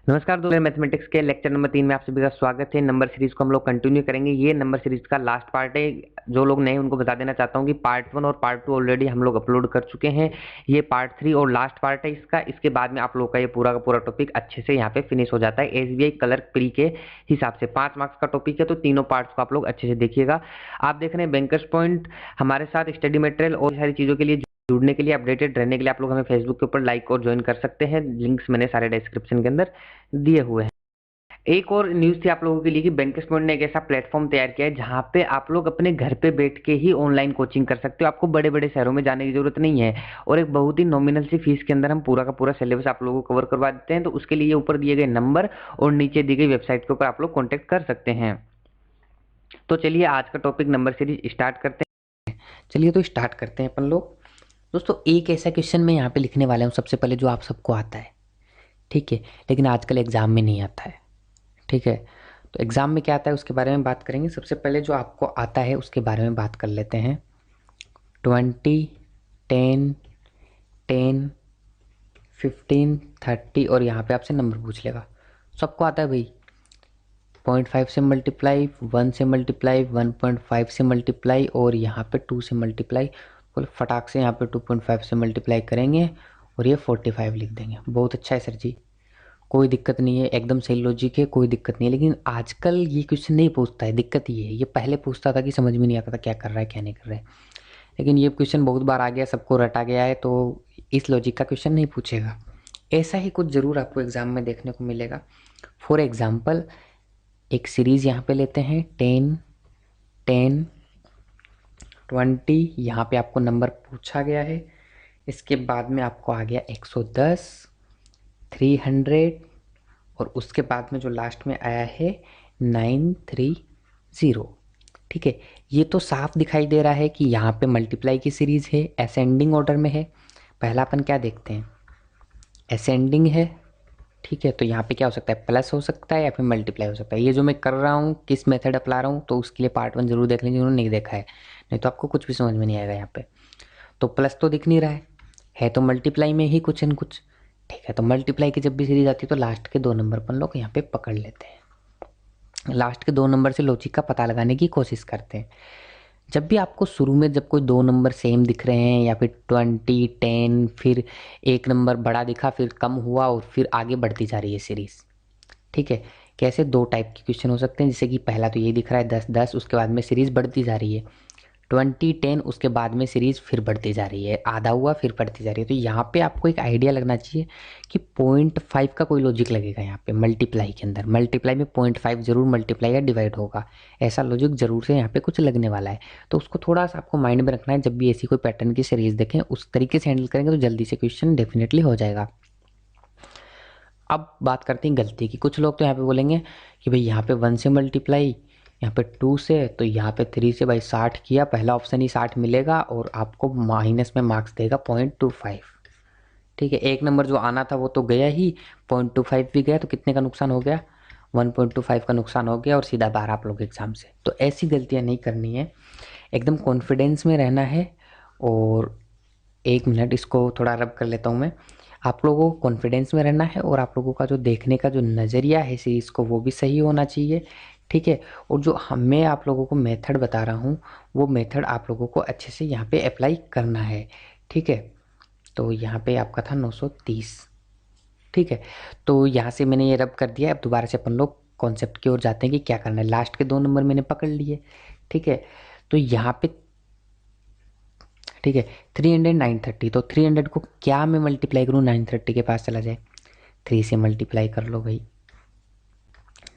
नमस्कार दोस्तों, मैथमेटिक्स के लेक्चर नंबर 3 में आप सभी का स्वागत है। नंबर सीरीज को हम लोग कंटिन्यू करेंगे। ये नंबर सीरीज का लास्ट पार्ट है। जो लोग नए उनको बता देना चाहता हूँ कि पार्ट 1 और पार्ट 2 ऑलरेडी हम लोग अपलोड कर चुके हैं। ये पार्ट 3 और लास्ट पार्ट है इसका। इसके बाद में आप लोग का ये पूरा का पूरा टॉपिक अच्छे से यहाँ पे फिनिश हो जाता है। एसबीआई क्लर्क प्री के हिसाब से 5 मार्क्स का टॉपिक है, तो तीनों पार्ट्स को आप लोग अच्छे से देखिएगा। आप देख रहे हैं बैंकर्स पॉइंट। हमारे साथ स्टडी मटेरियल और सारी चीज़ों के लिए जुड़ने के लिए, अपडेटेड रहने के लिए आप लोग हमें फेसबुक के ऊपर लाइक और ज्वाइन कर सकते हैं। लिंक्स मैंने सारे डिस्क्रिप्शन के अंदर दिए हुए हैं। एक और न्यूज़ थी आप लोगों के लिए कि बैंकर्स पॉइंट ने एक ऐसा प्लेटफॉर्म तैयार किया है जहां पे आप लोग अपने घर पे बैठ के ही ऑनलाइन कोचिंग कर सकते हो। आपको बड़े बड़े शहरों में जाने की जरूरत नहीं है, और एक बहुत ही नॉमिनल सी फीस के अंदर हम पूरा का पूरा सिलेबस आप लोगों को कवर करवा देते हैं। तो उसके लिए ऊपर दिए गए नंबर और नीचे दी गई वेबसाइट के ऊपर आप लोग कॉन्टेक्ट कर सकते हैं। तो चलिए आज का टॉपिक नंबर सीरीज स्टार्ट करते हैं। चलिए तो स्टार्ट करते हैं अपन लोग। दोस्तों, एक ऐसा क्वेश्चन मैं यहाँ पे लिखने वाला हूँ सबसे पहले, जो आप सबको आता है, ठीक है, लेकिन आजकल एग्जाम में नहीं आता है। ठीक है, तो एग्जाम में क्या आता है उसके बारे में बात करेंगे। सबसे पहले जो आपको आता है उसके बारे में बात कर लेते हैं। 20, 10, 10, 15, 30 और यहाँ पे आपसे नंबर पूछ लेगा। सबको आता है भाई। 0.5 से मल्टीप्लाई, 1 से मल्टीप्लाई, 1.5 से मल्टीप्लाई और यहाँ पे 2 से मल्टीप्लाई। बोले फटाक से यहाँ पे 2.5 से मल्टीप्लाई करेंगे और ये 45 लिख देंगे। बहुत अच्छा है सर जी, कोई दिक्कत नहीं है, एकदम सही लॉजिक है, कोई दिक्कत नहीं है। लेकिन आजकल ये क्वेश्चन नहीं पूछता है, दिक्कत ये है। ये पहले पूछता था कि समझ में नहीं आता था क्या कर रहा है क्या नहीं कर रहा है, लेकिन ये क्वेश्चन बहुत बार आ गया, सबको रटा गया है, तो इस लॉजिक का क्वेश्चन नहीं पूछेगा। ऐसा ही कुछ ज़रूर आपको एग्जाम में देखने को मिलेगा। फॉर एग्जाम्पल, एक सीरीज यहाँ पे लेते हैं 10, 10, 20। यहाँ पे आपको नंबर पूछा गया है। इसके बाद में आपको आ गया 110, 300 और उसके बाद में जो लास्ट में आया है 930। ठीक है, ये तो साफ दिखाई दे रहा है कि यहाँ पे मल्टीप्लाई की सीरीज है, असेंडिंग ऑर्डर में है। पहला अपन क्या देखते हैं, असेंडिंग है। ठीक है, तो यहाँ पे क्या हो सकता है, प्लस हो सकता है या फिर मल्टीप्लाई हो सकता है। ये जो मैं कर रहा हूँ किस मेथड अपना रहा हूँ, तो उसके लिए पार्ट 1 जरूर देख लीजिए जिन्होंने नहीं देखा है, नहीं तो आपको कुछ भी समझ में नहीं आएगा। यहाँ पे तो प्लस तो दिख नहीं रहा है तो मल्टीप्लाई में ही कुछ न कुछ। ठीक है, तो मल्टीप्लाई की जब भी सीरीज आती है तो लास्ट के 2 नंबर अपन लोग यहाँ पे पकड़ लेते हैं। लास्ट के 2 नंबर से लॉजिक का पता लगाने की कोशिश करते हैं। जब भी आपको शुरू में जब कोई 2 नंबर सेम दिख रहे हैं या फिर 20, 10, फिर एक नंबर बड़ा दिखा फिर कम हुआ और फिर आगे बढ़ती जा रही है सीरीज। ठीक है, कैसे 2 टाइप के क्वेश्चन हो सकते हैं, जैसे कि पहला तो ये दिख रहा है 10, 10, उसके बाद में सीरीज बढ़ती जा रही है। 20, 10, उसके बाद में सीरीज फिर बढ़ती जा रही है, आधा हुआ फिर बढ़ती जा रही है। तो यहाँ पे आपको एक आइडिया लगना चाहिए कि 0.5 का कोई लॉजिक लगेगा यहाँ पे मल्टीप्लाई के अंदर। मल्टीप्लाई में 0.5 जरूर मल्टीप्लाई या डिवाइड होगा, ऐसा लॉजिक जरूर से यहाँ पे कुछ लगने वाला है। तो उसको थोड़ा सा आपको माइंड में रखना है। जब भी ऐसी कोई पैटर्न की सीरीज देखें उस तरीके से हैंडल करेंगे तो जल्दी से क्वेश्चन डेफिनेटली हो जाएगा। अब बात करते हैं गलती की। कुछ लोग तो यहाँ पे बोलेंगे कि भाई यहाँ पे 1 से मल्टीप्लाई, यहाँ पे 2 से, तो यहाँ पे 3 से भाई 60 किया, पहला ऑप्शन ही 60 मिलेगा और आपको माइनस में मार्क्स देगा 0.25। ठीक है, एक नंबर जो आना था वो तो गया ही, 0.25 भी गया, तो कितने का नुकसान हो गया, 1.25 का नुकसान हो गया और सीधा बाहर आप लोग एग्जाम से। तो ऐसी गलतियाँ नहीं करनी है, एकदम कॉन्फिडेंस में रहना है। और 1 मिनट इसको थोड़ा रब कर लेता हूँ मैं। आप लोगों को कॉन्फिडेंस में रहना है और आप लोगों का जो देखने का जो नज़रिया है सीरीज़ को वो भी सही होना चाहिए। ठीक है, और जो मैं आप लोगों को मेथड बता रहा हूँ वो मेथड आप लोगों को अच्छे से यहाँ पे अप्लाई करना है। ठीक है, तो यहाँ पे आपका था 930। ठीक है, तो यहाँ से मैंने ये रब कर दिया। अब दोबारा से अपन लोग कॉन्सेप्ट की ओर जाते हैं कि क्या करना है। लास्ट के 2 नंबर मैंने पकड़ लिए। ठीक है, तो यहाँ पे, ठीक है, 300, 930, तो 300 को क्या मैं मल्टीप्लाई करूँ 930 के पास चला जाए, 3 से मल्टीप्लाई कर लो भाई,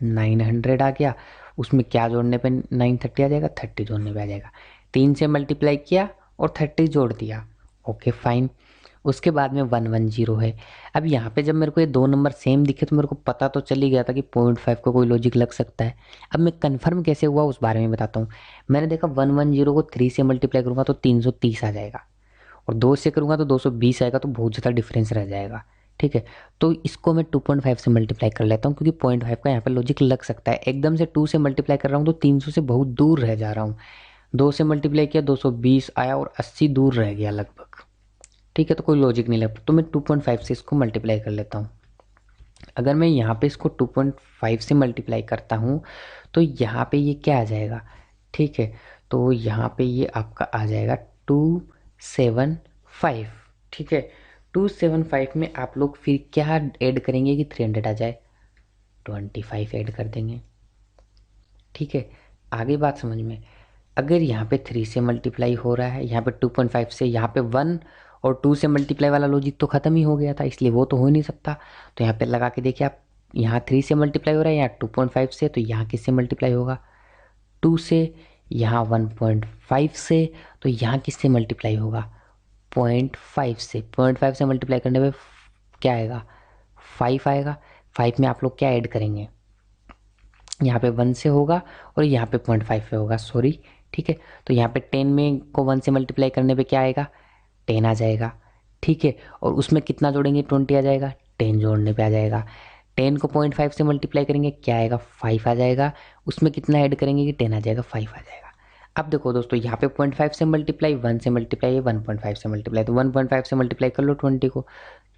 900 आ गया। उसमें क्या जोड़ने पे 930 आ जाएगा, 30 जोड़ने पे आ जाएगा। 3 से मल्टीप्लाई किया और 30 जोड़ दिया, ओके फाइन। उसके बाद में 110 है। अब यहाँ पे जब मेरे को ये 2 नंबर सेम दिखे तो मेरे को पता तो चल ही गया था कि 0.5 का कोई लॉजिक लग सकता है। अब मैं कंफर्म कैसे हुआ उस बारे में बताता हूँ। मैंने देखा 110 को 3 से मल्टीप्लाई करूँगा तो 330 आ जाएगा, और 2 से करूँगा तो 220 आएगा, तो बहुत ज़्यादा डिफरेंस रह जाएगा। ठीक है, तो इसको मैं 2.5 से मल्टीप्लाई कर लेता हूँ, क्योंकि 0.5 का यहाँ पे लॉजिक लग सकता है। एकदम से 2 से मल्टीप्लाई कर रहा हूँ तो 300 से बहुत दूर रह जा रहा हूँ। 2 से मल्टीप्लाई किया 220 आया और 80 दूर रह गया लगभग। ठीक है, तो कोई लॉजिक नहीं लगता, तो मैं 2.5 से इसको मल्टीप्लाई कर लेता हूँ। अगर मैं यहाँ पे इसको 2.5 से मल्टीप्लाई करता हूँ तो यहाँ पे ये क्या आ जाएगा, ठीक है, तो यहाँ पे ये आपका आ जाएगा 275, ठीक है। 275 में आप लोग फिर क्या ऐड करेंगे कि 300 आ जाए, 25 ऐड कर देंगे, ठीक है। आगे बात समझ में, अगर यहाँ पे 3 से मल्टीप्लाई हो रहा है, यहाँ पे 2.5 से, यहाँ पे 1 और 2 से मल्टीप्लाई वाला लॉजिक तो ख़त्म ही हो गया था, इसलिए वो तो हो ही नहीं सकता। तो यहाँ पे लगा के देखिए आप, यहाँ 3 से मल्टीप्लाई हो रहा है, यहाँ 2.5 से, तो यहाँ किससे मल्टीप्लाई होगा, 2 से, यहाँ 1.5 से, तो यहाँ किससे मल्टीप्लाई होगा, 0.5 से। 0.5 से मल्टीप्लाई करने पे क्या आएगा, 5 आएगा। 5 में आप लोग क्या ऐड करेंगे, यहाँ पे 1 से होगा और यहाँ पे 0.5 पे होगा, सॉरी, ठीक है। तो यहाँ पे 10 में को 1 से मल्टीप्लाई करने पे क्या आएगा, 10 आ जाएगा, ठीक है। और उसमें कितना जोड़ेंगे, 20 आ जाएगा, 10 जोड़ने पे आ जाएगा। 10 को 0.5 से मल्टीप्लाई करेंगे, क्या आएगा, 5 आ जाएगा। उसमें कितना ऐड करेंगे कि 10 आ जाएगा, 5 आ जाएगा। अब देखो दोस्तों, यहाँ पे 0.5 से मल्टीप्लाई, 1 से मल्टीप्लाई, 1.5 से मल्टीप्लाई, तो 1.5 से मल्टीप्लाई कर लो 20 को,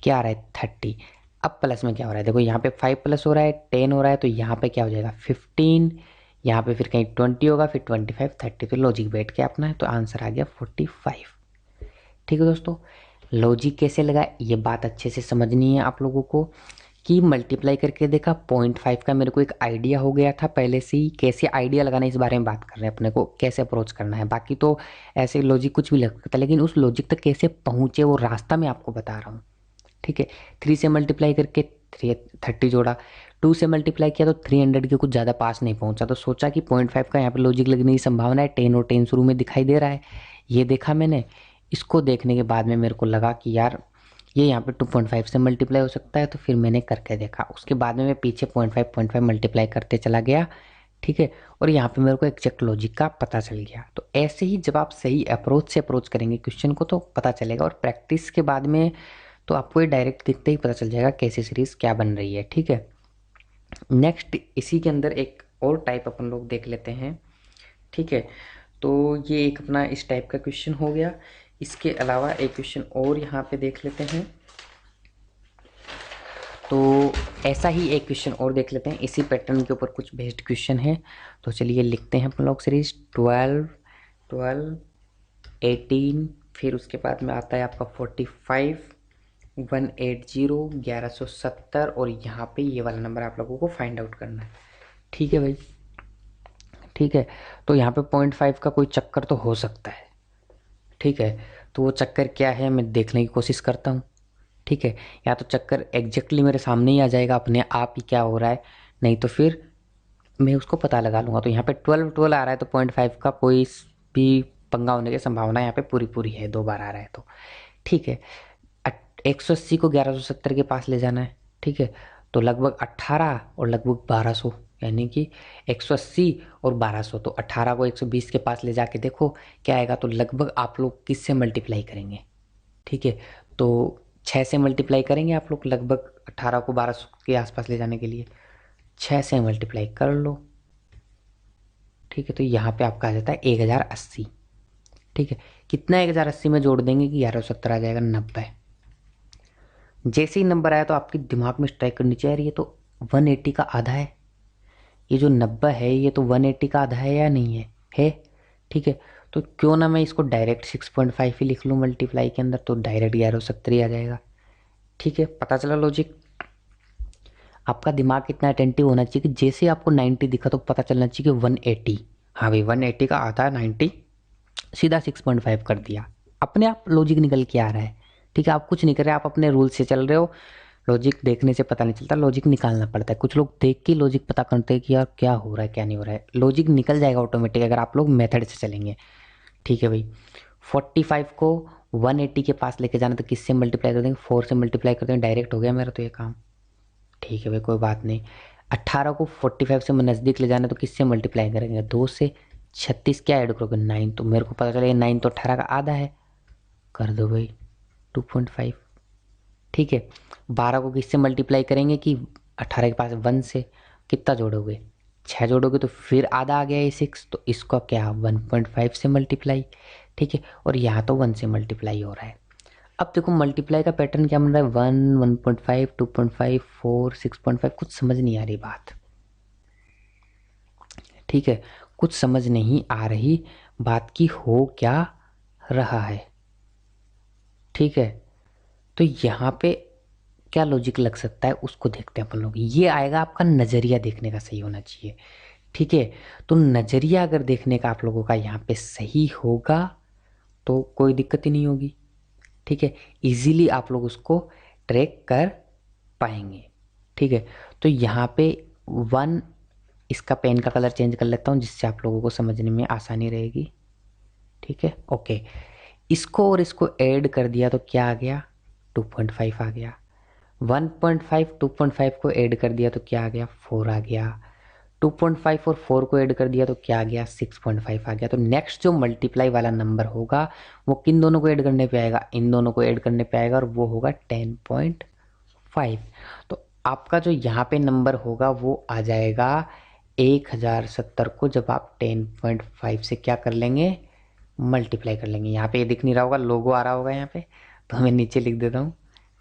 क्या आ रहा है, 30। अब प्लस में क्या हो रहा है, देखो यहाँ पे 5 प्लस हो रहा है, 10 हो रहा है, तो यहाँ पे क्या हो जाएगा, 15, यहाँ पे फिर कहीं 20 होगा, फिर 25, 30, तो लॉजिक बैठ के अपना है, तो आंसर आ गया 45। ठीक है दोस्तों, लॉजिक कैसे लगा ये बात अच्छे से समझनी है आप लोगों को, कि मल्टीप्लाई करके देखा 0.5 का मेरे को एक आइडिया हो गया था पहले से ही, कैसे आइडिया लगाना है इस बारे में बात कर रहे हैं अपने को, कैसे अप्रोच करना है। बाकी तो ऐसे लॉजिक कुछ भी लग सकता है, लेकिन उस लॉजिक तक कैसे पहुँचे वो रास्ता मैं आपको बता रहा हूँ, ठीक है। 3 से मल्टीप्लाई करके 30 जोड़ा, 2 से मल्टीप्लाई किया तो 300 के कुछ ज़्यादा पास नहीं पहुंचा, तो सोचा कि 0.5 का यहाँ पे लॉजिक लगने की संभावना है, 10 और 10 शुरू में दिखाई दे रहा है, ये देखा मैंने। इसको देखने के बाद में मेरे को लगा कि यार ये यहाँ पे 2.5 से मल्टीप्लाई हो सकता है, तो फिर मैंने करके देखा। उसके बाद में मैं पीछे 0.5 मल्टीप्लाई करते चला गया, ठीक है, और यहाँ पे मेरे को एग्जैक्ट लॉजिक का पता चल गया। तो ऐसे ही जब आप सही अप्रोच से अप्रोच करेंगे क्वेश्चन को तो पता चलेगा, और प्रैक्टिस के बाद में तो आपको ये डायरेक्ट दिखते ही पता चल जाएगा कैसी सीरीज क्या बन रही है, ठीक है। नेक्स्ट इसी के अंदर एक और टाइप अपन लोग देख लेते हैं, ठीक है। तो ये एक अपना इस टाइप का क्वेश्चन हो गया। इसके अलावा एक क्वेश्चन और यहाँ पे देख लेते हैं, तो ऐसा ही एक क्वेश्चन और देख लेते हैं, इसी पैटर्न के ऊपर कुछ बेस्ड क्वेश्चन है। तो चलिए लिखते हैं अपन लोग सीरीज 12, 18, फिर उसके बाद में आता है आपका 45, 180, 1170, और यहाँ पे ये वाला नंबर आप लोगों को फाइंड आउट करना है, ठीक है भाई, ठीक है। तो यहाँ पे 0.5 का कोई चक्कर तो हो सकता है, ठीक है। तो वो चक्कर क्या है मैं देखने की कोशिश करता हूँ, ठीक है। या तो चक्कर एग्जैक्टली मेरे सामने ही आ जाएगा अपने आप ही क्या हो रहा है, नहीं तो फिर मैं उसको पता लगा लूँगा। तो यहाँ पे 12 आ रहा है, तो 0.5 का कोई भी पंगा होने की संभावना यहाँ पे पूरी पूरी है, 2 बार आ रहा है तो, ठीक है। 180 को 1170 के पास ले जाना है, ठीक है। तो लगभग 18 और लगभग 1200, यानी कि 180 और 1200, तो 18 को 120 के पास ले जाके देखो क्या आएगा। तो लगभग आप लोग किससे मल्टीप्लाई करेंगे, ठीक है। तो 6 से मल्टीप्लाई करेंगे आप लोग, लगभग 18 को 1200 के आसपास ले जाने के लिए 6 से मल्टीप्लाई कर लो, ठीक है। तो यहाँ पे आपका आ जाता है 1080, ठीक है। कितना 1080 में जोड़ देंगे कि 1170 आ जाएगा, 90। जैसे ही नंबर आया तो आपके दिमाग में स्ट्राइक करनी चाहिए, ये तो 180 का आधा है, ये जो 90 है ये तो 180 का आधा है या नहीं है, ठीक है। तो क्यों ना मैं इसको डायरेक्ट 6.5 ही लिख लूँ मल्टीप्लाई के अंदर, तो डायरेक्ट 1170 आ जाएगा, ठीक है। पता चला लॉजिक। आपका दिमाग कितना अटेंटिव होना चाहिए कि जैसे आपको 90 दिखा तो पता चलना चाहिए कि 180, हाँ भाई 180 का आधा 90, सीधा 6.5 कर दिया, अपने आप लॉजिक निकल के आ रहा है, ठीक है। आप कुछ नहीं कर रहे, आप अपने रूल से चल रहे हो। लॉजिक देखने से पता नहीं चलता, लॉजिक निकालना पड़ता है। कुछ लोग देख के लॉजिक पता करते हैं कि यार क्या हो रहा है क्या नहीं हो रहा है, लॉजिक निकल जाएगा ऑटोमेटिक अगर आप लोग मेथड से चलेंगे, ठीक है भाई। 45 को 180 के पास लेके जाना, तो किससे मल्टीप्लाई कर देंगे, 4 से मल्टीप्लाई कर देंगे, डायरेक्ट हो गया मेरा तो ये काम, ठीक है भाई, कोई बात नहीं। 18 को 45 से नज़दीक ले जाना, तो किससे मल्टीप्लाई करेंगे, 2 से। 36 क्या ऐड करोगे, 9, तो मेरे को पता चला 9 तो 18 का आधा है, कर दो भाई 2.5, ठीक है। 12 को किससे मल्टीप्लाई करेंगे कि 18 के पास 1 से, कितना जोड़ोगे, 6 जोड़ोगे, तो फिर आधा आ गया ये 6, तो इसका क्या 1.5 से मल्टीप्लाई, ठीक है। और यहाँ तो 1 से मल्टीप्लाई हो रहा है। अब देखो मल्टीप्लाई का पैटर्न क्या बन रहा है, 1, 1.5, 2.5, 4, 6.5, कुछ समझ नहीं आ रही बात। ठीक है, कुछ समझ नहीं आ रही बात की हो क्या रहा है। ठीक है, तो यहाँ पे क्या लॉजिक लग सकता है उसको देखते हैं अपन लोग। ये आएगा आपका नजरिया देखने का सही होना चाहिए। ठीक है, तो नजरिया अगर देखने का आप लोगों का यहाँ पे सही होगा तो कोई दिक्कत ही नहीं होगी। ठीक है, इजीली आप लोग उसको ट्रैक कर पाएंगे। ठीक है, तो यहाँ पे 1, इसका पेन का कलर चेंज कर लेता हूँ जिससे आप लोगों को समझने में आसानी रहेगी। ठीक है, ओके, इसको और इसको ऐड कर दिया तो क्या आ गया, 2.5 आ गया। 1.5 2.5 को ऐड कर दिया तो क्या आ गया, 4 आ गया। 2.5 और 4 को ऐड कर दिया तो क्या आ गया, 6.5 आ गया। तो नेक्स्ट जो मल्टीप्लाई वाला नंबर होगा वो किन दोनों को ऐड करने पे आएगा, इन दोनों को ऐड करने पे आएगा और वो होगा 10.5। तो आपका जो यहाँ पे नंबर होगा वो आ जाएगा 1070 को जब आप 10.5 से क्या कर लेंगे, मल्टीप्लाई कर लेंगे। यहाँ पे ये दिख नहीं रहा होगा, लोगो आ रहा होगा यहाँ पे, तो मैं नीचे लिख देता हूँ,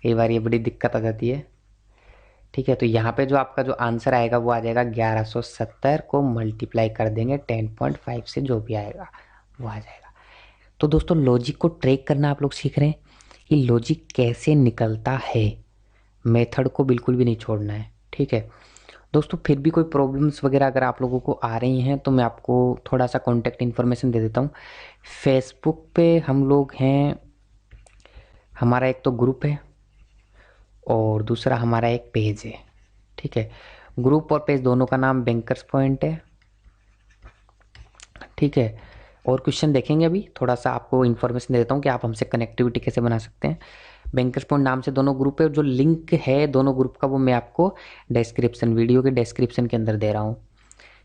कई बार ये बड़ी दिक्कत आ जाती है। ठीक है, तो यहाँ पे जो आपका जो आंसर आएगा वो आ जाएगा 1170 को मल्टीप्लाई कर देंगे 10.5 से, जो भी आएगा वो आ जाएगा। तो दोस्तों लॉजिक को ट्रैक करना आप लोग सीख रहे हैं कि लॉजिक कैसे निकलता है, मेथड को बिल्कुल भी नहीं छोड़ना है। ठीक है दोस्तों, फिर भी कोई प्रॉब्लम्स वगैरह अगर आप लोगों को आ रही हैं तो मैं आपको थोड़ा सा कॉन्टैक्ट इन्फॉर्मेशन दे देता हूँ। फेसबुक पे हम लोग हैं, हमारा एक तो ग्रुप है और दूसरा हमारा एक पेज है। ठीक है, ग्रुप और पेज दोनों का नाम बैंकर्स पॉइंट है। ठीक है, और क्वेश्चन देखेंगे अभी, थोड़ा सा आपको इन्फॉर्मेशन दे देता हूँ कि आप हमसे कनेक्टिविटी कैसे बना सकते हैं। बैंकर्स पॉइंट नाम से दोनों ग्रुप है और जो लिंक है दोनों ग्रुप का वो मैं आपको डिस्क्रिप्शन, वीडियो के डिस्क्रिप्शन के अंदर दे रहा हूँ।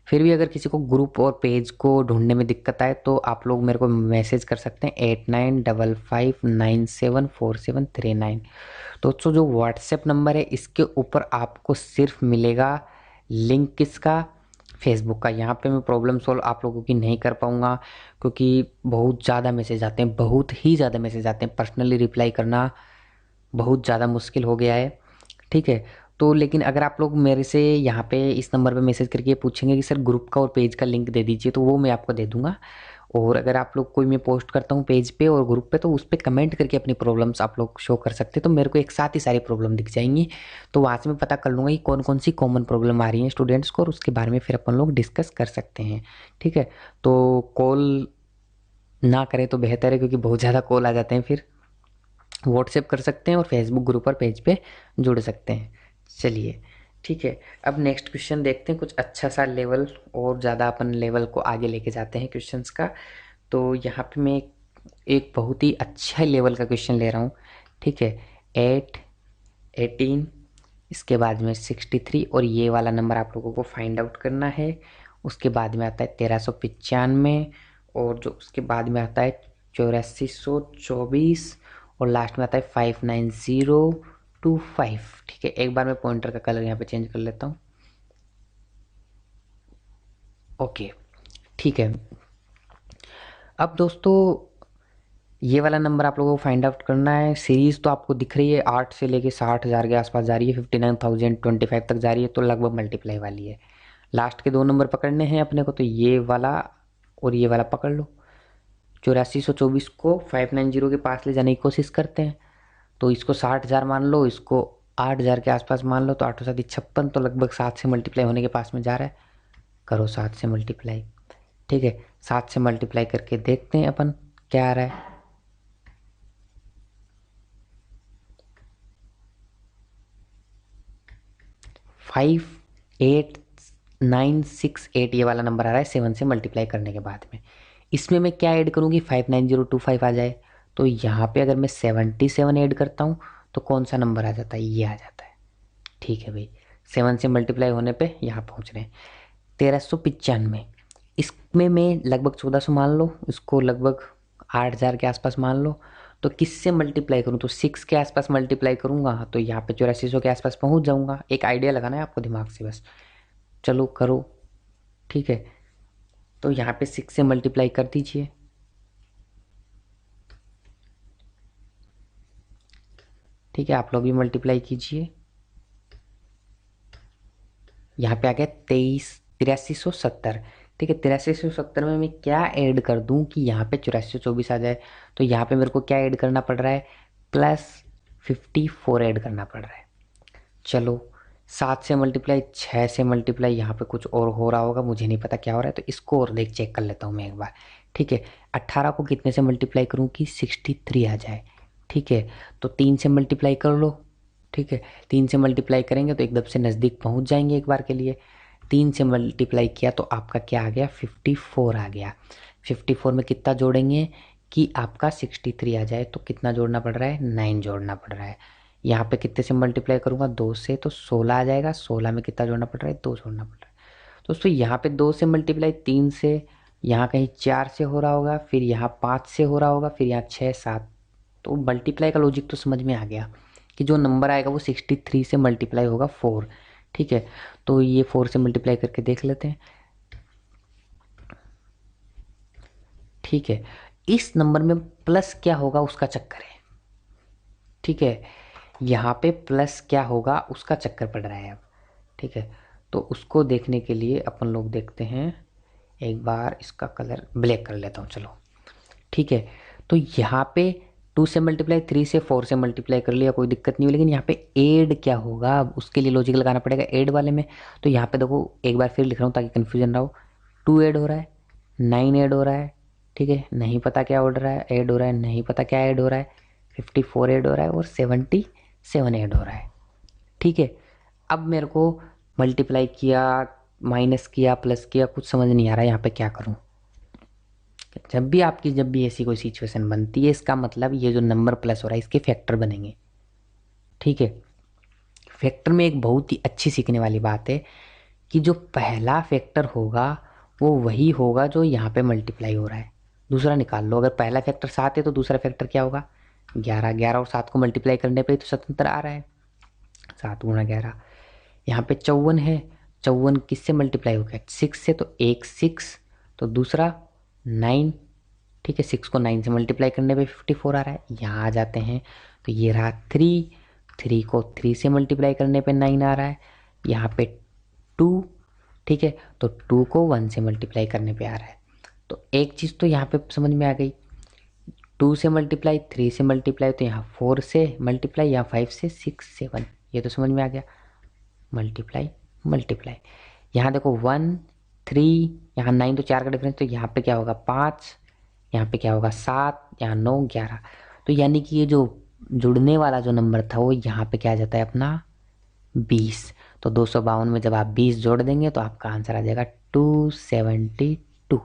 फिर भी अगर किसी को ग्रुप और पेज को ढूंढने में दिक्कत आए तो आप लोग मेरे को मैसेज कर सकते हैं 8955974739। दोस्तों जो व्हाट्सएप नंबर है इसके ऊपर आपको सिर्फ मिलेगा लिंक किसका, फेसबुक का। यहाँ पे मैं प्रॉब्लम सॉल्व आप लोगों की नहीं कर पाऊँगा क्योंकि बहुत ज़्यादा मैसेज आते हैं, बहुत ही ज़्यादा मैसेज आते हैं, पर्सनली रिप्लाई करना बहुत ज़्यादा मुश्किल हो गया है। ठीक है, तो लेकिन अगर आप लोग मेरे से यहाँ पे इस नंबर पे मैसेज करके पूछेंगे कि सर ग्रुप का और पेज का लिंक दे दीजिए, तो वो मैं आपको दे दूंगा। और अगर आप लोग कोई मैं पोस्ट करता हूँ पेज पे और ग्रुप पे तो उस पर कमेंट करके अपनी प्रॉब्लम्स आप लोग शो कर सकते हैं, तो मेरे को एक साथ ही सारी प्रॉब्लम दिख जाएंगी। तो वहाँ से मैं पता कर लूँगा कि कौन कौन सी कॉमन प्रॉब्लम आ रही है स्टूडेंट्स को और उसके बारे में फिर अपन लोग डिस्कस कर सकते हैं। ठीक है, तो कॉल ना करें तो बेहतर है क्योंकि बहुत ज़्यादा कॉल आ जाते हैं, फिर व्हाट्सएप कर सकते हैं और फेसबुक ग्रुप और पेज पे जुड़ सकते हैं। चलिए ठीक है, अब नेक्स्ट क्वेश्चन देखते हैं, कुछ अच्छा सा लेवल और ज़्यादा अपन लेवल को आगे लेके जाते हैं क्वेश्चंस का। तो यहाँ पे मैं एक बहुत ही अच्छा लेवल का क्वेश्चन ले रहा हूँ। ठीक है, 8, 18, इसके बाद में 63 और ये वाला नंबर आप लोगों को फाइंड आउट करना है। उसके बाद में आता है 1395 और जो उसके बाद में आता है 8424 और लास्ट में आता है 59025। ठीक है, एक बार मैं पॉइंटर का कलर यहाँ पे चेंज कर लेता हूँ। ओके ठीक है, अब दोस्तों ये वाला नंबर आप लोगों को फाइंड आउट करना है। सीरीज तो आपको दिख रही है 8 से लेके 60,000 के आसपास जा रही है, 59,025 तक जा रही है, तो लगभग मल्टीप्लाई वाली है। लास्ट के दो नंबर पकड़ने हैं अपने को, तो ये वाला और ये वाला पकड़ लो। 8424 को 590 के पास ले जाने की कोशिश करते हैं, तो इसको 60,000 मान लो, इसको 8,000 के आसपास मान लो, तो 8 7 56, तो लगभग 7 से मल्टीप्लाई होने के पास में जा रहा है। करो 7 से मल्टीप्लाई। ठीक है, 7 से मल्टीप्लाई करके देखते हैं अपन क्या आ रहा है। 58968 ये वाला नंबर आ रहा है 7 से मल्टीप्लाई करने के बाद में। इसमें मैं क्या ऐड करूँगी, 59025 आ जाए, तो यहाँ पे अगर मैं 77 ऐड करता हूँ तो कौन सा नंबर आ जाता है, ये आ जाता है। ठीक है भाई, 7 से मल्टीप्लाई होने पे यहाँ पहुँच रहे हैं 1395। इसमें मैं लगभग 1400 मान लो, इसको लगभग 8,000 के आसपास मान लो, तो किससे मल्टीप्लाई करूँ, तो 6 के आसपास मल्टीप्लाई करूँगा तो यहाँ पे 8400 के आसपास पहुँच जाऊँगा। एक आइडिया लगाना है आपको दिमाग से बस, चलो करो। ठीक है, तो यहाँ पे 6 से मल्टीप्लाई कर दीजिए। ठीक है, आप लोग भी मल्टीप्लाई कीजिए। यहाँ पे आ गया 8370। ठीक है, 8370 में मैं क्या ऐड कर दूं कि यहाँ पे 8424 आ जाए। तो यहाँ पे मेरे को क्या ऐड करना पड़ रहा है, +54 ऐड करना पड़ रहा है। चलो, 7 से मल्टीप्लाई, 6 से मल्टीप्लाई, यहाँ पे कुछ और हो रहा होगा, मुझे नहीं पता क्या हो रहा है, तो इसको और देख चेक कर लेता हूँ मैं एक बार। ठीक है, 18 को कितने से मल्टीप्लाई करूँ कि 63 आ जाए। ठीक है, तो 3 से मल्टीप्लाई कर लो। ठीक है, 3 से मल्टीप्लाई करेंगे तो एकदम से नज़दीक पहुँच जाएंगे एक बार के लिए। 3 से मल्टीप्लाई किया तो आपका क्या आ गया, 54 आ गया। 54 में कितना जोड़ेंगे कि आपका 63 आ जाए, तो कितना जोड़ना पड़ रहा है, 9 जोड़ना पड़ रहा है। यहाँ पे कितने से मल्टीप्लाई करूँगा, 2 से, तो 16 आ जाएगा। 16 में कितना जोड़ना पड़ रहा है, 2 जोड़ना पड़ रहा है। तो दोस्तों यहाँ पे 2 से मल्टीप्लाई, 3 से, यहाँ कहीं 4 से हो रहा होगा, फिर यहाँ 5 से हो रहा होगा, फिर यहाँ 6 7। तो मल्टीप्लाई का लॉजिक तो समझ में आ गया कि जो नंबर आएगा वो 63 से मल्टीप्लाई होगा 4। ठीक है, तो ये 4 से मल्टीप्लाई करके देख लेते हैं। ठीक है, इस नंबर में प्लस क्या होगा उसका चक्कर है। ठीक है, यहाँ पे प्लस क्या होगा उसका चक्कर पड़ रहा है अब। ठीक है, तो उसको देखने के लिए अपन लोग देखते हैं, एक बार इसका कलर ब्लैक कर लेता हूँ, चलो। ठीक है, तो यहाँ पे 2 से मल्टीप्लाई, 3 से 4 से मल्टीप्लाई कर लिया, कोई दिक्कत नहीं हुई, लेकिन यहाँ पे ऐड क्या होगा, अब उसके लिए लॉजिक लगाना पड़ेगा ऐड वाले में। तो यहाँ पे देखो, एक बार फिर लिख रहा हूँ ताकि कन्फ्यूजन ना हो। 2 ऐड हो रहा है, 9 ऐड हो रहा है, ठीक है, नहीं पता क्या ऑर्डर है, ऐड हो रहा है, नहीं पता क्या ऐड हो रहा है, 54 ऐड हो रहा है, और 77 ऐड हो रहा है। ठीक है, अब मेरे को मल्टीप्लाई किया, माइनस किया, प्लस किया, कुछ समझ नहीं आ रहा है यहाँ पे क्या करूँ। जब भी ऐसी कोई सिचुएशन बनती है, इसका मतलब ये जो नंबर प्लस हो रहा है इसके फैक्टर बनेंगे। ठीक है, फैक्टर में एक बहुत ही अच्छी सीखने वाली बात है कि जो पहला फैक्टर होगा वो वही होगा जो यहाँ पे मल्टीप्लाई हो रहा है। दूसरा निकाल लो, अगर पहला फैक्टर 7 है तो दूसरा फैक्टर क्या होगा, 11। 11 और 7 को मल्टीप्लाई करने पे ही तो 77 आ रहा है, 7 × 11। यहाँ पे 54 है, 54 किससे मल्टीप्लाई हो गया, 6 से, तो एक 6, तो दूसरा 9। ठीक है, 6 को 9 से मल्टीप्लाई करने पे 54 आ रहा है। यहाँ आ जाते हैं, तो ये रहा 3, 3 को 3 से मल्टीप्लाई करने पे 9 आ रहा है। यहाँ पे 2, ठीक है, तो 2 को 1 से मल्टीप्लाई करने पे आ रहा है। तो एक चीज़ तो यहाँ पे समझ में आ गई, 2 से मल्टीप्लाई, 3 से मल्टीप्लाई, तो यहाँ 4 से मल्टीप्लाई, यहाँ 5 से 6 7, ये तो समझ में आ गया। मल्टीप्लाई मल्टीप्लाई, यहाँ देखो 1 3, यहाँ 9, तो 4 का डिफरेंस, तो यहाँ पे क्या होगा 5, यहाँ पे क्या होगा 7, यहाँ 9 11। तो यानी कि ये जो जुड़ने वाला जो नंबर था वो यहाँ पे क्या आ जाता है अपना 20। तो 252 में जब आप 20 जोड़ देंगे तो आपका आंसर आ जाएगा 272।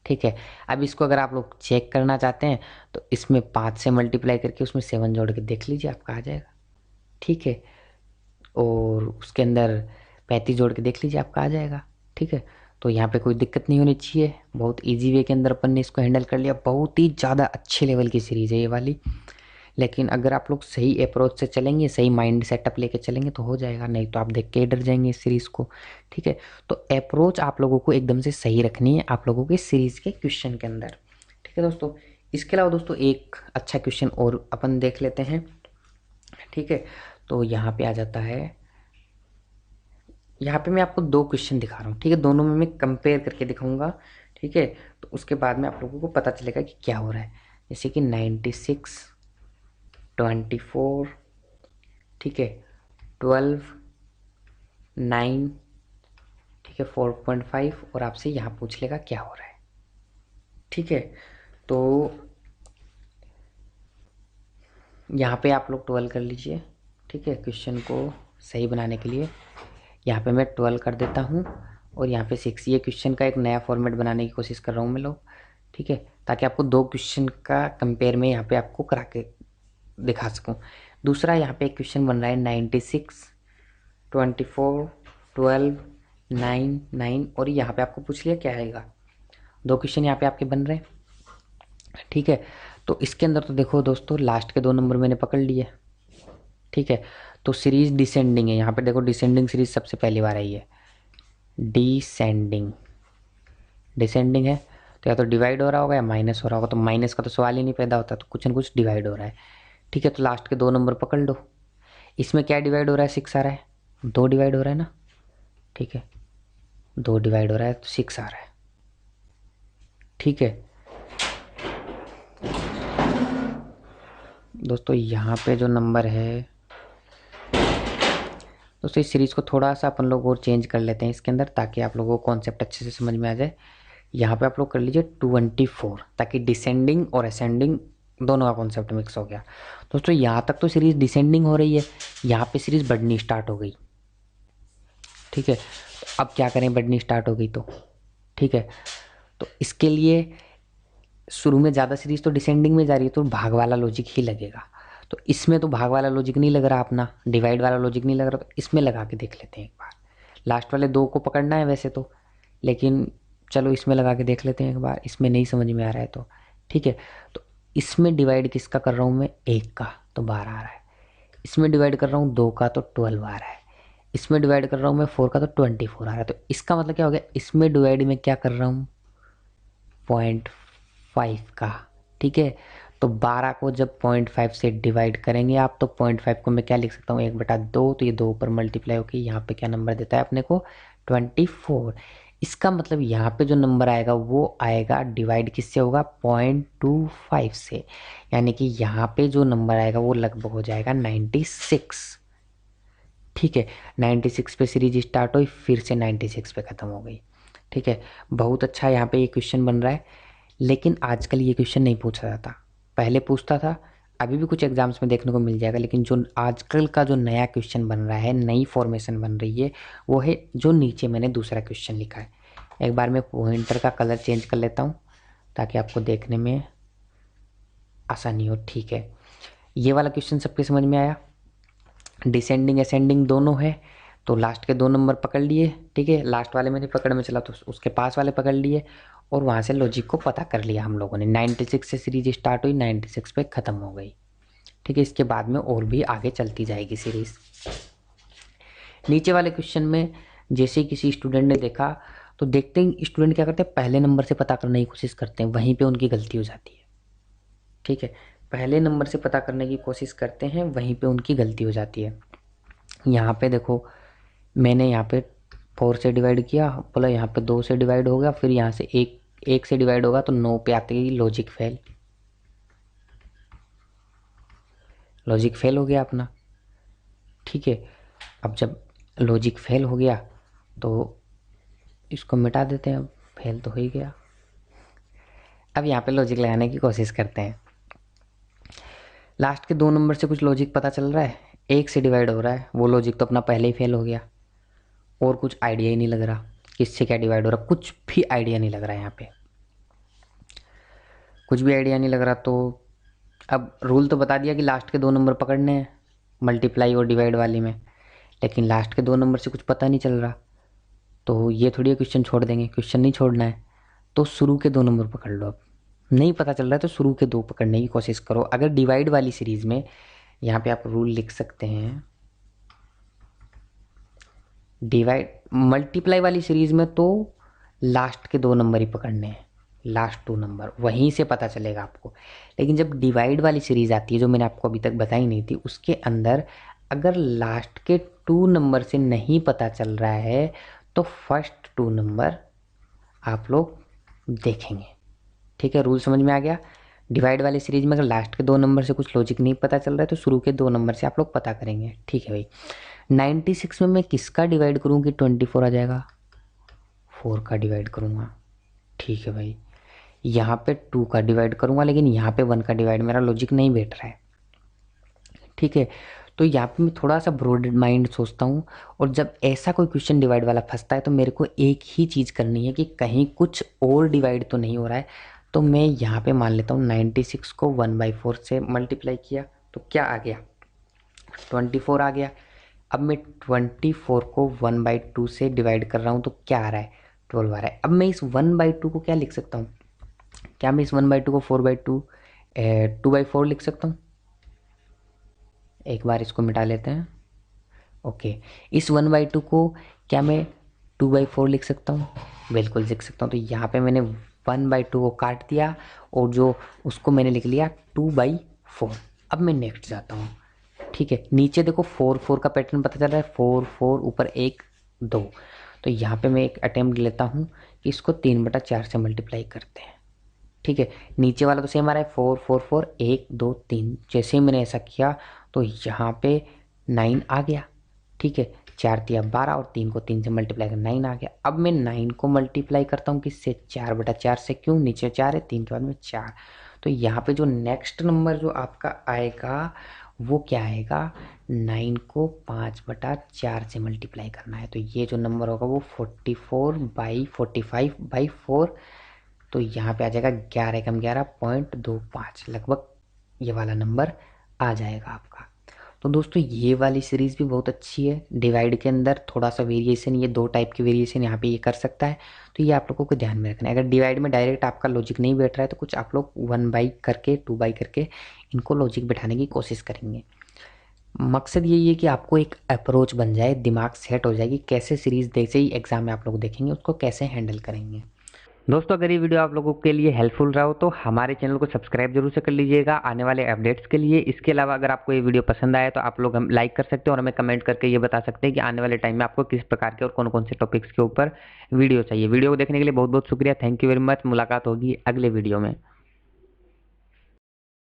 ठीक है, अब इसको अगर आप लोग चेक करना चाहते हैं तो इसमें 5 से मल्टीप्लाई करके उसमें 7 जोड़ के देख लीजिए, आपका आ जाएगा। ठीक है, और उसके अंदर 35 जोड़ के देख लीजिए, आपका आ जाएगा। ठीक है, तो यहाँ पे कोई दिक्कत नहीं होनी चाहिए, बहुत इजी वे के अंदर अपन ने इसको हैंडल कर लिया। बहुत ही ज़्यादा अच्छे लेवल की सीरीज़ है ये वाली, लेकिन अगर आप लोग सही अप्रोच से चलेंगे, सही माइंड सेटअप लेके चलेंगे तो हो जाएगा, नहीं तो आप देख के ही डर जाएंगे इस सीरीज़ को। ठीक है, तो अप्रोच आप लोगों को एकदम से सही रखनी है आप लोगों के सीरीज़ के क्वेश्चन के अंदर। ठीक है दोस्तों, इसके अलावा दोस्तों एक अच्छा क्वेश्चन और अपन देख लेते हैं। ठीक है, तो यहाँ पे आ जाता है, यहाँ पे मैं आपको 2 क्वेश्चन दिखा रहा हूँ। ठीक है, दोनों में मैं कंपेयर करके दिखाऊंगा। ठीक है, तो उसके बाद में आप लोगों को पता चलेगा कि क्या हो रहा है। जैसे कि 96 24, ठीक है, 12 9, ठीक है, 4.5, और आपसे यहाँ पूछ लेगा क्या हो रहा है। ठीक है, तो यहाँ पे आप लोग 12 कर लीजिए। ठीक है, क्वेश्चन को सही बनाने के लिए यहाँ पे मैं 12 कर देता हूँ, और यहाँ पे 6। ये क्वेश्चन का एक नया फॉर्मेट बनाने की कोशिश कर रहा हूँ मैं लोग। ठीक है, ताकि आपको 2 क्वेश्चन का कंपेयर में यहाँ पे आपको करा के दिखा सकूँ। दूसरा यहाँ पे एक क्वेश्चन बन रहा है 96 24 12 9 9, और यहाँ पे आपको पूछ लिया क्या आएगा। 2 क्वेश्चन यहाँ पे आपके बन रहे हैं। ठीक है, तो इसके अंदर तो देखो दोस्तों, लास्ट के 2 नंबर मैंने पकड़ लिए। ठीक है, तो सीरीज डिसेंडिंग है, यहाँ पे देखो डिसेंडिंग सीरीज सबसे पहली बार आई है। डिसेंडिंग, डिसेंडिंग है, तो या तो डिवाइड हो रहा होगा या माइनस हो रहा होगा। तो माइनस का तो सवाल ही नहीं पैदा होता, तो कुछ न कुछ डिवाइड हो रहा है। ठीक है, तो लास्ट के 2 नंबर पकड़ लो। इसमें क्या डिवाइड हो रहा है, 6 आ रहा है, 2 डिवाइड हो रहा है ना, ठीक है, 2 डिवाइड हो रहा है तो 6 आ रहा है। ठीक है दोस्तों, यहाँ पे जो नंबर है दोस्तों, इस सीरीज़ को थोड़ा सा अपन लोग और चेंज कर लेते हैं इसके अंदर, ताकि आप लोगों को कॉन्सेप्ट अच्छे से समझ में आ जाए। यहाँ पे आप लोग कर लीजिए 24, ताकि डिसेंडिंग और असेंडिंग दोनों का कॉन्सेप्ट मिक्स हो गया। दोस्तों यहाँ तक तो सीरीज़ डिसेंडिंग हो रही है, यहाँ पे सीरीज़ बढ़नी स्टार्ट हो गई। ठीक है, तो अब क्या करें, बढ़नी स्टार्ट हो गई तो ठीक है, तो इसके लिए शुरू में ज़्यादा सीरीज़ तो डिसेंडिंग में जा रही है, तो भाग वाला लॉजिक ही लगेगा। तो इसमें तो भाग वाला लॉजिक नहीं लग रहा अपना, डिवाइड वाला लॉजिक नहीं लग रहा, तो इसमें लगा के देख लेते हैं एक बार। लास्ट वाले 2 को पकड़ना है वैसे तो, लेकिन चलो इसमें लगा के देख लेते हैं एक बार, इसमें नहीं समझ में आ रहा है तो। ठीक है, तो इसमें डिवाइड किसका कर रहा हूँ मैं, 1 का, तो 12 आ रहा है। इसमें डिवाइड कर रहा हूँ 2 का, तो 12 आ रहा है। इसमें डिवाइड कर रहा हूँ मैं 4 का, तो 24 आ रहा है। तो इसका मतलब क्या हो गया, इसमें डिवाइड में क्या कर रहा हूँ, 0.5 का। ठीक है, तो 12 को जब 0.5 से डिवाइड करेंगे आप, तो 0.5 को मैं क्या लिख सकता हूँ, 1/2, तो ये 2 पर मल्टीप्लाई होकर यहाँ पे क्या नंबर देता है अपने को, 24। इसका मतलब यहाँ पे जो नंबर आएगा वो आएगा डिवाइड किससे होगा, 0.25 से, यानी कि यहाँ पे जो नंबर आएगा वो लगभग हो जाएगा 96। ठीक है, 96 पे सीरीज स्टार्ट हुई, फिर से 96 पे ख़त्म हो गई। ठीक है, बहुत अच्छा यहाँ पे ये क्वेश्चन बन रहा है, लेकिन आजकल ये क्वेश्चन नहीं पूछा जाता, पहले पूछता था, अभी भी कुछ एग्जाम्स में देखने को मिल जाएगा, लेकिन जो आजकल का जो नया क्वेश्चन बन रहा है, नई फॉर्मेशन बन रही है, वो है जो नीचे मैंने दूसरा क्वेश्चन लिखा है। एक बार मैं पॉइंटर का कलर चेंज कर लेता हूँ ताकि आपको देखने में आसानी हो। ठीक है, ये वाला क्वेश्चन सबके समझ में आया, डिसेंडिंग असेंडिंग दोनों है, तो लास्ट के 2 नंबर पकड़ लिए। ठीक है, लास्ट वाले में नहीं पकड़ में चला तो उसके पास वाले पकड़ लिए, और वहाँ से लॉजिक को पता कर लिया हम लोगों ने। 96 से सीरीज स्टार्ट हुई, 96 पे ख़त्म हो गई। ठीक है, इसके बाद में और भी आगे चलती जाएगी सीरीज। नीचे वाले क्वेश्चन में जैसे किसी स्टूडेंट ने देखा, तो देखते ही स्टूडेंट क्या करते हैं, पहले नंबर से पता करने की कोशिश करते हैं, वहीं पे उनकी गलती हो जाती है। ठीक है, पहले नंबर से पता करने की कोशिश करते हैं, वहीं पे उनकी गलती हो जाती है। यहाँ पे देखो, मैंने यहाँ पे 4 से डिवाइड किया, बोला यहाँ पे 2 से डिवाइड हो गया, फिर यहाँ से 1 से डिवाइड होगा, तो 9 पे आते ही लॉजिक फेल, लॉजिक फेल हो गया अपना। ठीक है, अब जब लॉजिक फेल हो गया तो इसको मिटा देते हैं, अब फेल तो हो ही गया। अब यहाँ पे लॉजिक लगाने की कोशिश करते हैं। लास्ट के 2 नंबर से कुछ लॉजिक पता चल रहा है, 1 से डिवाइड हो रहा है, वो लॉजिक तो अपना पहले ही फेल हो गया, और कुछ आइडिया ही नहीं लग रहा किससे क्या डिवाइड हो रहा, कुछ भी आइडिया नहीं लग रहा है यहाँ पे, कुछ भी आइडिया नहीं लग रहा। तो अब रूल तो बता दिया कि लास्ट के 2 नंबर पकड़ने हैं मल्टीप्लाई और डिवाइड वाली में, लेकिन लास्ट के 2 नंबर से कुछ पता नहीं चल रहा, तो ये थोड़ी क्वेश्चन छोड़ देंगे, क्वेश्चन नहीं छोड़ना है, तो शुरू के 2 नंबर पकड़ लो। अब नहीं पता चल रहा है तो शुरू के 2 पकड़ने की कोशिश करो। अगर डिवाइड वाली सीरीज में यहाँ पे आप रूल लिख सकते हैं, डिवाइड मल्टीप्लाई वाली सीरीज में तो लास्ट के 2 नंबर ही पकड़ने हैं, लास्ट 2 नंबर वहीं से पता चलेगा आपको। लेकिन जब डिवाइड वाली सीरीज आती है, जो मैंने आपको अभी तक बताई नहीं थी, उसके अंदर अगर लास्ट के 2 नंबर से नहीं पता चल रहा है, तो फर्स्ट 2 नंबर आप लोग देखेंगे। ठीक है, रूल समझ में आ गया। डिवाइड वाली सीरीज में अगर लास्ट के 2 नंबर से कुछ लॉजिक नहीं पता चल रहा है, तो शुरू के 2 नंबर से आप लोग पता करेंगे। ठीक है भाई, 96 में मैं किसका डिवाइड करूँ कि 24 आ जाएगा, 4 का डिवाइड करूँगा। ठीक है भाई, यहाँ पे 2 का डिवाइड करूँगा, लेकिन यहाँ पे 1 का डिवाइड मेरा लॉजिक नहीं बैठ रहा है। ठीक है, तो यहाँ पे मैं थोड़ा सा ब्रॉड माइंड सोचता हूँ, और जब ऐसा कोई क्वेश्चन डिवाइड वाला फंसता है, तो मेरे को एक ही चीज़ करनी है कि कहीं कुछ और डिवाइड तो नहीं हो रहा है। तो मैं यहाँ पे मान लेता हूँ 96 को 1/4 से मल्टीप्लाई किया, तो क्या आ गया, 24 आ गया। अब मैं 24 को 1/2 से डिवाइड कर रहा हूँ, तो क्या आ रहा है, 12 आ रहा है। अब मैं इस 1/2 को क्या लिख सकता हूँ, क्या मैं इस 1/2 को 4/2 2/4 लिख सकता हूँ। एक बार इसको मिटा लेते हैं। ओके, इस 1/2 को क्या मैं 2/4 लिख सकता हूँ, बिल्कुल लिख सकता हूँ। तो यहाँ पे मैंने 1/2 को काट दिया, और जो उसको मैंने लिख लिया 2/4। अब मैं नेक्स्ट जाता हूँ, ठीक है। नीचे देखो 4 4 का पैटर्न पता चल रहा है, 4 4 ऊपर 1 2। तो यहाँ पे मैं एक अटेम्प्ट लेता हूँ कि इसको 3/4 से मल्टीप्लाई करते हैं, ठीक है। नीचे वाला तो सेम आ रहा है 4 4 4 1 2 3। जैसे ही मैंने ऐसा किया तो यहाँ पे 9 आ गया, ठीक है। 4 तिया 12 और 3 को 3 से मल्टीप्लाई कर 9 आ गया। अब मैं 9 को मल्टीप्लाई करता हूँ किससे, 4/4 से। क्यों, नीचे 4 है, 3 के बाद में 4। तो यहाँ पे जो नेक्स्ट नंबर जो आपका आएगा वो क्या आएगा, 9 को 5/4 से मल्टीप्लाई करना है। तो ये जो नंबर होगा वो 44/45/4। तो यहाँ पे आ जाएगा 11 कम 11.25, लगभग ये वाला नंबर आ जाएगा आपका। तो दोस्तों ये वाली सीरीज़ भी बहुत अच्छी है। डिवाइड के अंदर थोड़ा सा वेरिएशन, ये 2 टाइप के वेरिएशन यहाँ पे ये कर सकता है। तो ये आप लोगों को ध्यान में रखना है। अगर डिवाइड में डायरेक्ट आपका लॉजिक नहीं बैठ रहा है तो कुछ आप लोग 1 बाई करके 2 बाई करके इनको लॉजिक बैठाने की कोशिश करेंगे। मकसद यही है कि आपको एक अप्रोच बन जाए, दिमाग सेट हो जाएगी कैसे सीरीज़ जैसे ही एग्जाम में आप लोग देखेंगे उसको कैसे हैंडल करेंगे। दोस्तों अगर ये वीडियो आप लोगों के लिए हेल्पफुल रहा हो तो हमारे चैनल को सब्सक्राइब जरूर से कर लीजिएगा आने वाले अपडेट्स के लिए। इसके अलावा अगर आपको ये वीडियो पसंद आया तो आप लोग हम लाइक कर सकते हैं और हमें कमेंट करके ये बता सकते हैं कि आने वाले टाइम में आपको किस प्रकार के और कौन कौन से टॉपिक्स के ऊपर वीडियो चाहिए। वीडियो को देखने के लिए बहुत बहुत शुक्रिया, थैंक यू वेरी मच। मुलाकात होगी अगले वीडियो में।